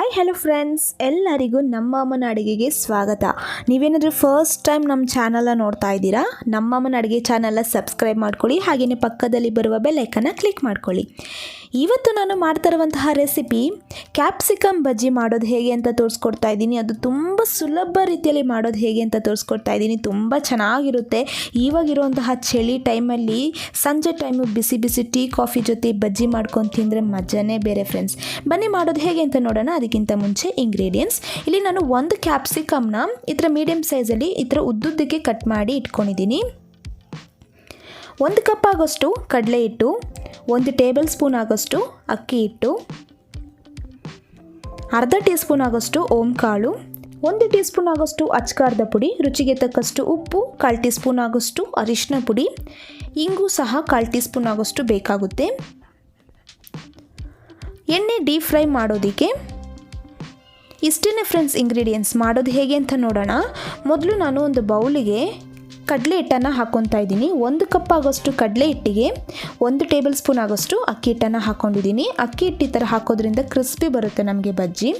Hi hello friends, ಎಲ್ಲರಿಗೂ ನಮ್ಮ ಅಮ್ಮನ ಅಡುಗೆಗೆ ಸ್ವಾಗತ. ನೀವೇನಾದರೂ ಫಸ್ಟ್ ಟೈಮ್ ನಮ್ಮ ಚಾನಲ್ನ ನೋಡ್ತಾ ಇದ್ದೀರಾ, ನಮ್ಮ ಅಮ್ಮನ ಅಡುಗೆ ಚಾನಲ್ನ ಸಬ್ಸ್ಕ್ರೈಬ್ ಮಾಡ್ಕೊಳ್ಳಿ. ಹಾಗೆಯೇ ಪಕ್ಕದಲ್ಲಿ ಬರುವ ಬೆಲ್ ಐಕನ್ನ ಕ್ಲಿಕ್ ಮಾಡ್ಕೊಳ್ಳಿ. ಇವತ್ತು ನಾನು ಮಾಡ್ತಾ ಇರುವಂತಹ ರೆಸಿಪಿ ಕ್ಯಾಪ್ಸಿಕಮ್ ಬಜ್ಜಿ ಮಾಡೋದು ಹೇಗೆ ಅಂತ ತೋರಿಸ್ಕೊಡ್ತಾ ಇದ್ದೀನಿ. ಅದು ತುಂಬ ಸುಲಭ ರೀತಿಯಲ್ಲಿ ಮಾಡೋದು ಹೇಗೆ ಅಂತ ತೋರಿಸ್ಕೊಡ್ತಾ ಇದ್ದೀನಿ. ತುಂಬ ಚೆನ್ನಾಗಿರುತ್ತೆ. ಇವಾಗಿರುವಂತಹ ಚಳಿ ಟೈಮಲ್ಲಿ ಸಂಜೆ ಟೈಮು ಬಿಸಿ ಬಿಸಿ ಟೀ ಕಾಫಿ ಜೊತೆ ಬಜ್ಜಿ ಮಾಡ್ಕೊಂಡು ತಿಂದರೆ ಮಜಾನೇ ಬೇರೆ ಫ್ರೆಂಡ್ಸ್. ಬನ್ನಿ ಮಾಡೋದು ಹೇಗೆ ಅಂತ ನೋಡೋಣ. ಅದಕ್ಕಿಂತ ಮುಂಚೆ ಇಂಗ್ರೀಡಿಯೆಂಟ್ಸ್, ಇಲ್ಲಿ ನಾನು ಒಂದು ಕ್ಯಾಪ್ಸಿಕಮ್ನ ಈ ಥರ ಮೀಡಿಯಮ್ ಸೈಜಲ್ಲಿ ಈ ಥರ ಉದ್ದುದ್ದಕ್ಕೆ ಕಟ್ ಮಾಡಿ ಇಟ್ಕೊಂಡಿದ್ದೀನಿ. 1 ಕಪ್ ಆಗೋಷ್ಟು ಕಡಲೆ ಹಿಟ್ಟು, 1 ಟೇಬಲ್ ಸ್ಪೂನ್ ಆಗೋಷ್ಟು ಅಕ್ಕಿ ಹಿಟ್ಟು, ಅರ್ಧ ಟೀ ಸ್ಪೂನ್ ಆಗೋಷ್ಟು ಓಂಕಾಳು, 1 ಟೀ ಸ್ಪೂನ್ ಆಗೋಷ್ಟು ಅಚ್ಕಾರದ ಪುಡಿ, ರುಚಿಗೆ ತಕ್ಕಷ್ಟು ಉಪ್ಪು, 1/4 ಟೀ ಸ್ಪೂನ್ ಆಗೋಷ್ಟು ಅರಿಶಿನ ಪುಡಿ, ಇಂಗು ಸಹ 1/4 ಟೀ ಸ್ಪೂನ್ ಆಗೋಷ್ಟು ಬೇಕಾಗುತ್ತೆ. ಎಣ್ಣೆ ಡೀಪ್ ಫ್ರೈ ಮಾಡೋದಕ್ಕೆ ಇಷ್ಟೇ ಫ್ರೆಂಡ್ಸ್. ಇಂಗ್ರೀಡಿಯೆಂಟ್ಸ್ ಮಾಡೋದು ಹೇಗೆ ಅಂತ ನೋಡೋಣ. ಮೊದಲು ನಾನು ಒಂದು ಬೌಲಿಗೆ ಕಡಲೆ ಹಿಟ್ಟನ್ನು ಹಾಕ್ಕೊತಾ ಇದ್ದೀನಿ. 1 ಕಪ್ ಆಗೋಷ್ಟು ಕಡಲೆ ಹಿಟ್ಟಿಗೆ 1 ಟೇಬಲ್ ಸ್ಪೂನ್ ಆಗೋಷ್ಟು ಅಕ್ಕಿ ಹಿಟ್ಟನ್ನು ಹಾಕ್ಕೊಂಡಿದ್ದೀನಿ. ಅಕ್ಕಿ ಹಿಟ್ಟು ಈ ಥರ ಹಾಕೋದ್ರಿಂದ ಕ್ರಿಸ್ಪಿ ಬರುತ್ತೆ ನಮಗೆ ಬಜ್ಜಿ.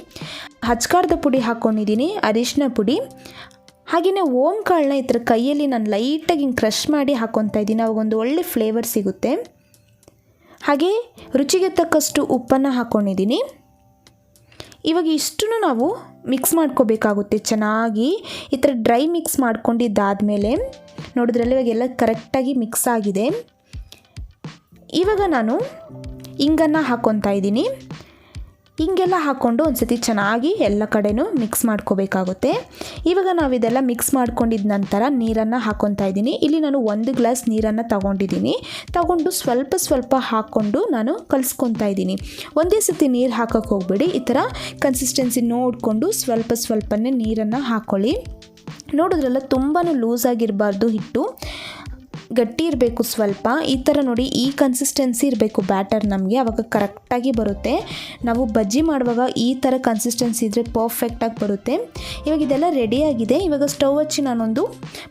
ಅಚ್ಕಾರದ ಪುಡಿ ಹಾಕ್ಕೊಂಡಿದ್ದೀನಿ, ಅರಿಶಿನ ಪುಡಿ, ಹಾಗೆಯೇ ಓಂಕಾಳನ್ನ ಈ ಥರ ಕೈಯಲ್ಲಿ ನಾನು ಲೈಟಾಗಿ ಹಿಂಗೆ ಕ್ರಷ್ ಮಾಡಿ ಹಾಕ್ಕೊತಾ ಇದ್ದೀನಿ. ಅವಾಗ ಒಂದು ಒಳ್ಳೆ ಫ್ಲೇವರ್ ಸಿಗುತ್ತೆ. ಹಾಗೆ ರುಚಿಗೆ ತಕ್ಕಷ್ಟು ಉಪ್ಪನ್ನು ಹಾಕ್ಕೊಂಡಿದ್ದೀನಿ. ಇವಾಗ ಇಷ್ಟನ್ನು ನಾವು ಮಿಕ್ಸ್ ಮಾಡ್ಕೋಬೇಕಾಗುತ್ತೆ ಚೆನ್ನಾಗಿ. ಈ ಥರ ಡ್ರೈ ಮಿಕ್ಸ್ ಮಾಡ್ಕೊಂಡಿದ್ದಾದಮೇಲೆ ನೋಡಿದ್ರಲ್ಲಿ ಇವಾಗೆಲ್ಲ ಕರೆಕ್ಟಾಗಿ ಮಿಕ್ಸ್ ಆಗಿದೆ. ಇವಾಗ ನಾನು ಹಿಂಗನ್ನು ಹಾಕ್ಕೊತಾ ಇದ್ದೀನಿ. ಹಿಂಗೆಲ್ಲ ಹಾಕ್ಕೊಂಡು ಒಂದು ಸತಿ ಚೆನ್ನಾಗಿ ಎಲ್ಲ ಕಡೆನೂ ಮಿಕ್ಸ್ ಮಾಡ್ಕೋಬೇಕಾಗುತ್ತೆ. ಇವಾಗ ನಾವು ಇದೆಲ್ಲ ಮಿಕ್ಸ್ ಮಾಡ್ಕೊಂಡಿದ್ದ ನಂತರ ನೀರನ್ನು ಹಾಕ್ಕೊತಾ ಇದ್ದೀನಿ. ಇಲ್ಲಿ ನಾನು 1 ಗ್ಲಾಸ್ ನೀರನ್ನು ತಗೊಂಡು ಸ್ವಲ್ಪ ಹಾಕ್ಕೊಂಡು ನಾನು ಕಲಿಸ್ಕೊತಾ ಇದ್ದೀನಿ. ಒಂದೇ ಸತಿ ನೀರು ಹಾಕೋಕ್ಕೆ ಹೋಗಬೇಡಿ. ಈ ಥರ ಕನ್ಸಿಸ್ಟೆನ್ಸಿ ನೋಡಿಕೊಂಡು ಸ್ವಲ್ಪನೇ ನೀರನ್ನು ಹಾಕ್ಕೊಳ್ಳಿ. ನೋಡಿದ್ರಲ್ಲ ತುಂಬಾ ಲೂಸ್ ಆಗಿರಬಾರ್ದು, ಹಿಟ್ಟು ಗಟ್ಟಿ ಇರಬೇಕು ಸ್ವಲ್ಪ. ಈ ಥರ ನೋಡಿ, ಈ ಕನ್ಸಿಸ್ಟೆನ್ಸಿ ಇರಬೇಕು ಬ್ಯಾಟರ್ ನಮಗೆ, ಆವಾಗ ಕರೆಕ್ಟಾಗಿ ಬರುತ್ತೆ. ನಾವು ಬಜ್ಜಿ ಮಾಡುವಾಗ ಈ ಥರ ಕನ್ಸಿಸ್ಟೆನ್ಸಿ ಇದ್ದರೆ ಪರ್ಫೆಕ್ಟಾಗಿ ಬರುತ್ತೆ. ಇವಾಗ ಇದೆಲ್ಲ ರೆಡಿಯಾಗಿದೆ. ಇವಾಗ ಸ್ಟವ್ ಹಚ್ಚಿ ನಾನೊಂದು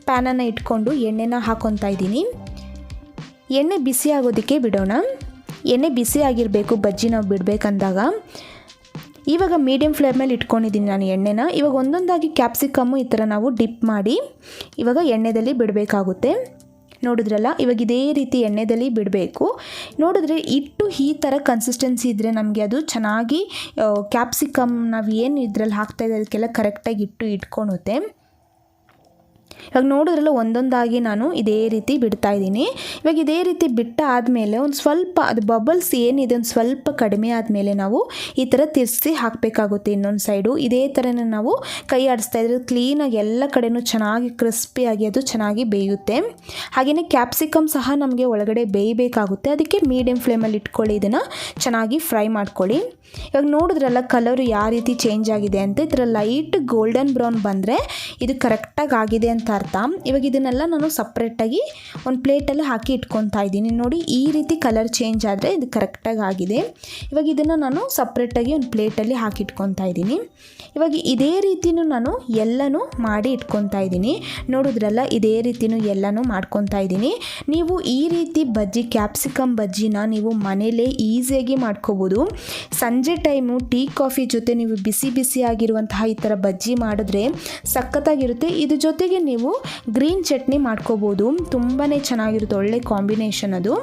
ಪ್ಯಾನನ್ನು ಇಟ್ಕೊಂಡು ಎಣ್ಣೆನ ಹಾಕ್ಕೊತಾ ಇದ್ದೀನಿ. ಎಣ್ಣೆ ಬಿಸಿ ಆಗೋದಕ್ಕೆ ಬಿಡೋಣ. ಎಣ್ಣೆ ಬಿಸಿ ಆಗಿರಬೇಕು ಬಜ್ಜಿ ನಾವು ಬಿಡಬೇಕಂದಾಗ. ಇವಾಗ ಮೀಡಿಯಮ್ ಫ್ಲೇಮಲ್ಲಿ ಇಟ್ಕೊಂಡಿದ್ದೀನಿ ನಾನು ಎಣ್ಣೆನ. ಇವಾಗ ಒಂದೊಂದಾಗಿ ಕ್ಯಾಪ್ಸಿಕಮ್ಮು ಈ ಥರ ನಾವು ಡಿಪ್ ಮಾಡಿ ಇವಾಗ ಎಣ್ಣೆಯಲ್ಲಿ ಬಿಡಬೇಕಾಗುತ್ತೆ. ನೋಡಿದ್ರಲ್ಲ, ಇವಾಗ ಇದೇ ರೀತಿ ಎಣ್ಣೆಯಲ್ಲಿ ಬಿಡಬೇಕು. ನೋಡಿದ್ರೆ ಹಿಟ್ಟು ಈ ಥರ ಕನ್ಸಿಸ್ಟೆನ್ಸಿ ಇದ್ದರೆ ನಮಗೆ ಅದು ಚೆನ್ನಾಗಿ ಕ್ಯಾಪ್ಸಿಕಮ್ ನಾವು ಏನು ಇದ್ರಲ್ಲಿ ಹಾಕ್ತಾಯಿದ್ದೆ ಅದಕ್ಕೆಲ್ಲ ಕರೆಕ್ಟಾಗಿ ಇಟ್ಕೊಳುತ್ತೆ. ಇವಾಗ ನೋಡಿದ್ರಲ್ಲ ಒಂದೊಂದಾಗಿ ನಾನು ಇದೇ ರೀತಿ ಬಿಡ್ತಾ ಇದ್ದೀನಿ. ಇವಾಗ ಇದೇ ರೀತಿ ಬಿಟ್ಟ ಆದಮೇಲೆ ಒಂದು ಸ್ವಲ್ಪ ಅದು ಬಬಲ್ಸ್ ಏನಿದೆ ಒಂದು ಸ್ವಲ್ಪ ಕಡಿಮೆ ಆದಮೇಲೆ ನಾವು ಈ ಥರ ತಿರ್ಸಿ ಹಾಕಬೇಕಾಗುತ್ತೆ ಇನ್ನೊಂದು ಸೈಡು. ಇದೇ ಥರನೇ ನಾವು ಕೈ ಆಡಿಸ್ತಾ ಇದ್ರೆ ಕ್ಲೀನಾಗಿ ಎಲ್ಲ ಕಡೆನೂ ಚೆನ್ನಾಗಿ ಕ್ರಿಸ್ಪಿಯಾಗಿ ಅದು ಚೆನ್ನಾಗಿ ಬೇಯುತ್ತೆ. ಹಾಗೆಯೇ ಕ್ಯಾಪ್ಸಿಕಮ್ ಸಹ ನಮಗೆ ಒಳಗಡೆ ಬೇಯಬೇಕಾಗುತ್ತೆ. ಅದಕ್ಕೆ ಮೀಡಿಯಮ್ ಫ್ಲೇಮಲ್ಲಿ ಇಟ್ಕೊಳ್ಳಿ, ಇದನ್ನು ಚೆನ್ನಾಗಿ ಫ್ರೈ ಮಾಡ್ಕೊಳ್ಳಿ. ಇವಾಗ ನೋಡಿದ್ರಲ್ಲ ಕಲರು ಯಾವ ರೀತಿ ಚೇಂಜ್ ಆಗಿದೆ ಅಂತ. ಈ ಥರ ಲೈಟ್ ಗೋಲ್ಡನ್ ಬ್ರೌನ್ ಬಂದರೆ ಇದು ಕರೆಕ್ಟಾಗಿ ಆಗಿದೆ ಅಂತ ಅರ್ಥ. ಇವಾಗ ಇದನ್ನೆಲ್ಲ ನಾನು ಸಪ್ರೇಟಾಗಿ ಒಂದು ಪ್ಲೇಟಲ್ಲಿ ಹಾಕಿ ಇಟ್ಕೊತಾ ಇದ್ದೀನಿ. ನೋಡಿ, ಈ ರೀತಿ ಕಲರ್ ಚೇಂಜ್ ಆದರೆ ಇದು ಕರೆಕ್ಟಾಗಿ ಆಗಿದೆ. ಇವಾಗ ಇದನ್ನು ನಾನು ಸಪ್ರೇಟಾಗಿ ಒಂದು ಪ್ಲೇಟಲ್ಲಿ ಹಾಕಿ ಇಟ್ಕೊತಾ ಇದ್ದೀನಿ. ಇವಾಗ ಇದೇ ರೀತಿಯೂ ನಾನು ಎಲ್ಲನೂ ಮಾಡಿ ಇಟ್ಕೊತಾ ಇದ್ದೀನಿ. ನೋಡಿದ್ರಲ್ಲ, ಇದೇ ರೀತಿಯೂ ಎಲ್ಲನೂ ಮಾಡ್ಕೊತಾ ಇದ್ದೀನಿ. ನೀವು ಈ ರೀತಿ ಬಜ್ಜಿ ಕ್ಯಾಪ್ಸಿಕಮ್ ಬಜ್ಜಿನ ನೀವು ಮನೇಲೇ ಈಸಿಯಾಗಿ ಮಾಡ್ಕೋಬೋದು. ಸಂಜೆ ಟೈಮು ಟೀ ಕಾಫಿ ಜೊತೆ ನೀವು ಬಿಸಿ ಆಗಿರುವಂತಹ ಈ ಥರ ಬಜ್ಜಿ ಮಾಡಿದ್ರೆ ಸಖತ್ತಾಗಿರುತ್ತೆ. ಇದ್ರ ಜೊತೆಗೆ ನೀವು ಗ್ರೀನ್ ಚಟ್ನಿ ಮಾಡ್ಕೋಬೋದು, ತುಂಬಾ ಚೆನ್ನಾಗಿರುತ್ತೆ, ಒಳ್ಳೆ ಕಾಂಬಿನೇಷನ್ ಅದು.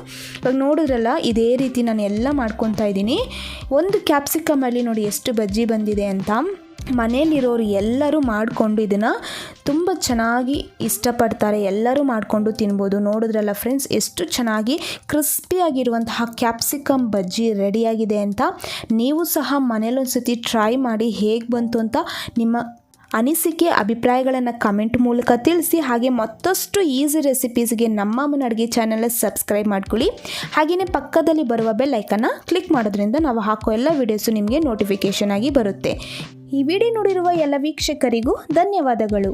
ಇವಾಗ ನೋಡಿದ್ರಲ್ಲ, ಇದೇ ರೀತಿ ನಾನು ಎಲ್ಲ ಮಾಡ್ಕೊತಾ ಇದ್ದೀನಿ. ಒಂದು ಕ್ಯಾಪ್ಸಿಕಮಲ್ಲಿ ನೋಡಿ ಎಷ್ಟು ಬಜ್ಜಿ ಬಂದಿದೆ ಅಂತ. ಮನೆಯಲ್ಲಿರೋರು ಎಲ್ಲರೂ ಮಾಡಿಕೊಂಡು ಇದನ್ನು ತುಂಬ ಚೆನ್ನಾಗಿ ಇಷ್ಟಪಡ್ತಾರೆ. ಎಲ್ಲರೂ ಮಾಡಿಕೊಂಡು ತಿನ್ಬೋದು. ನೋಡಿದ್ರಲ್ಲ ಫ್ರೆಂಡ್ಸ್, ಎಷ್ಟು ಚೆನ್ನಾಗಿ ಕ್ರಿಸ್ಪಿಯಾಗಿರುವಂತಹ ಕ್ಯಾಪ್ಸಿಕಮ್ ಬಜ್ಜಿ ರೆಡಿಯಾಗಿದೆ ಅಂತ. ನೀವು ಸಹ ಮನೇಲೊಂದು ಸತಿ ಟ್ರೈ ಮಾಡಿ ಹೇಗೆ ಬಂತು ಅಂತ ನಿಮ್ಮ ಅನಿಸಿಕೆ ಅಭಿಪ್ರಾಯಗಳನ್ನು ಕಮೆಂಟ್ ಮೂಲಕ ತಿಳಿಸಿ. ಹಾಗೆ ಮತ್ತಷ್ಟು ಈಸಿ ರೆಸಿಪೀಸ್ಗೆ ನಮ್ಮ ಅಮ್ಮನ ಅಡುಗೆ ಚಾನಲ್ನ ಸಬ್ಸ್ಕ್ರೈಬ್ ಮಾಡ್ಕೊಳ್ಳಿ. ಹಾಗೆಯೇ ಪಕ್ಕದಲ್ಲಿ ಬರುವ ಬೆಲ್ ಐಕನ್ನ ಕ್ಲಿಕ್ ಮಾಡೋದ್ರಿಂದ ನಾವು ಹಾಕೋ ಎಲ್ಲ ವಿಡಿಯೋಸು ನಿಮಗೆ ನೋಟಿಫಿಕೇಷನ್ ಆಗಿ ಬರುತ್ತೆ. ಈ ವಿಡಿಯೋ ನೋಡಿರುವ ಎಲ್ಲ ವೀಕ್ಷಕರಿಗೂ ಧನ್ಯವಾದಗಳು.